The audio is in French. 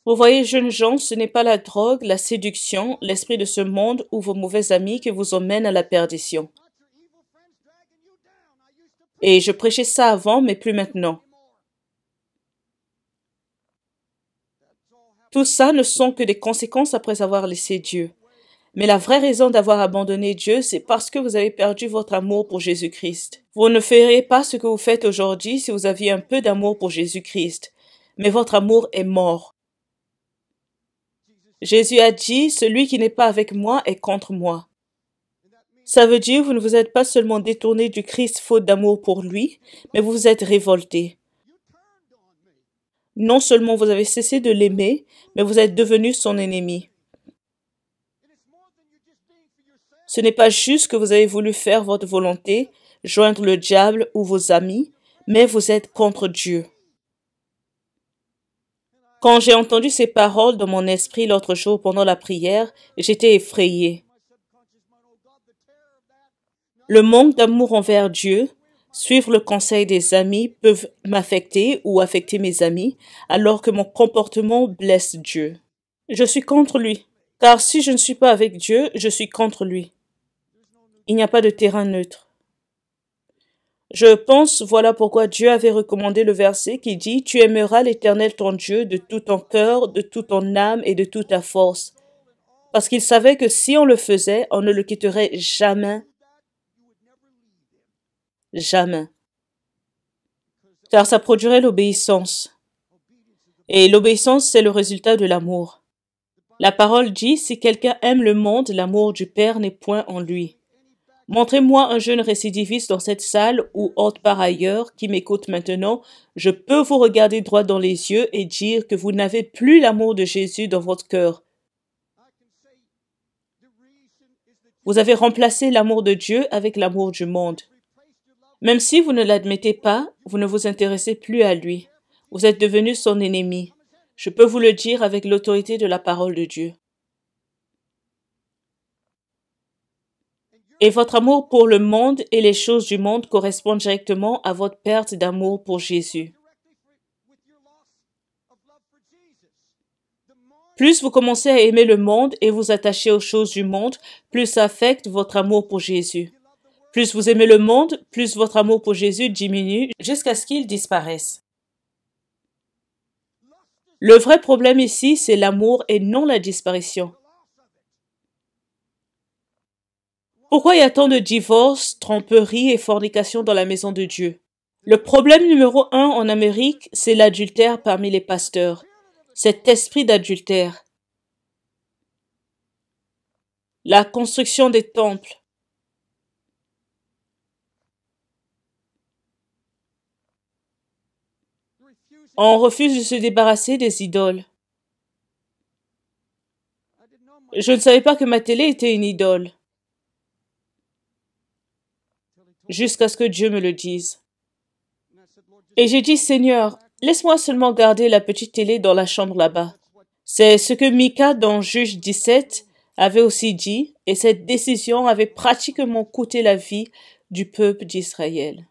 Vous voyez, jeunes gens, ce n'est pas la drogue, la séduction, l'esprit de ce monde ou vos mauvais amis qui vous emmènent à la perdition. Et je prêchais ça avant, mais plus maintenant. Tout ça ne sont que des conséquences après avoir laissé Dieu. Mais la vraie raison d'avoir abandonné Dieu, c'est parce que vous avez perdu votre amour pour Jésus-Christ. Vous ne feriez pas ce que vous faites aujourd'hui si vous aviez un peu d'amour pour Jésus-Christ. Mais votre amour est mort. Jésus a dit, celui qui n'est pas avec moi est contre moi. Ça veut dire, vous ne vous êtes pas seulement détourné du Christ faute d'amour pour lui, mais vous vous êtes révolté. Non seulement vous avez cessé de l'aimer, mais vous êtes devenu son ennemi. Ce n'est pas juste que vous avez voulu faire votre volonté, joindre le diable ou vos amis, mais vous êtes contre Dieu. Quand j'ai entendu ces paroles dans mon esprit l'autre jour pendant la prière, j'étais effrayé. Le manque d'amour envers Dieu, suivre le conseil des amis peuvent m'affecter ou affecter mes amis, alors que mon comportement blesse Dieu. Je suis contre lui, car si je ne suis pas avec Dieu, je suis contre lui. Il n'y a pas de terrain neutre. Je pense, voilà pourquoi Dieu avait recommandé le verset qui dit « Tu aimeras l'Éternel ton Dieu de tout ton cœur, de toute ton âme et de toute ta force. » Parce qu'il savait que si on le faisait, on ne le quitterait jamais. Jamais. Car ça produirait l'obéissance. Et l'obéissance, c'est le résultat de l'amour. La parole dit « Si quelqu'un aime le monde, l'amour du Père n'est point en lui. » Montrez-moi un jeune récidiviste dans cette salle ou autre par ailleurs qui m'écoute maintenant. Je peux vous regarder droit dans les yeux et dire que vous n'avez plus l'amour de Jésus dans votre cœur. Vous avez remplacé l'amour de Dieu avec l'amour du monde. Même si vous ne l'admettez pas, vous ne vous intéressez plus à lui. Vous êtes devenu son ennemi. Je peux vous le dire avec l'autorité de la parole de Dieu. Et votre amour pour le monde et les choses du monde correspond directement à votre perte d'amour pour Jésus. Plus vous commencez à aimer le monde et vous attachez aux choses du monde, plus ça affecte votre amour pour Jésus. Plus vous aimez le monde, plus votre amour pour Jésus diminue jusqu'à ce qu'il disparaisse. Le vrai problème ici, c'est l'amour et non la disparition. Pourquoi il y a tant de divorces, tromperies et fornications dans la maison de Dieu? Le problème numéro 1 en Amérique, c'est l'adultère parmi les pasteurs. Cet esprit d'adultère. La construction des temples. On refuse de se débarrasser des idoles. Je ne savais pas que ma télé était une idole. Jusqu'à ce que Dieu me le dise. Et j'ai dit, Seigneur, laisse-moi seulement garder la petite télé dans la chambre là-bas. C'est ce que Mika dans Juge 17 avait aussi dit, et cette décision avait pratiquement coûté la vie du peuple d'Israël.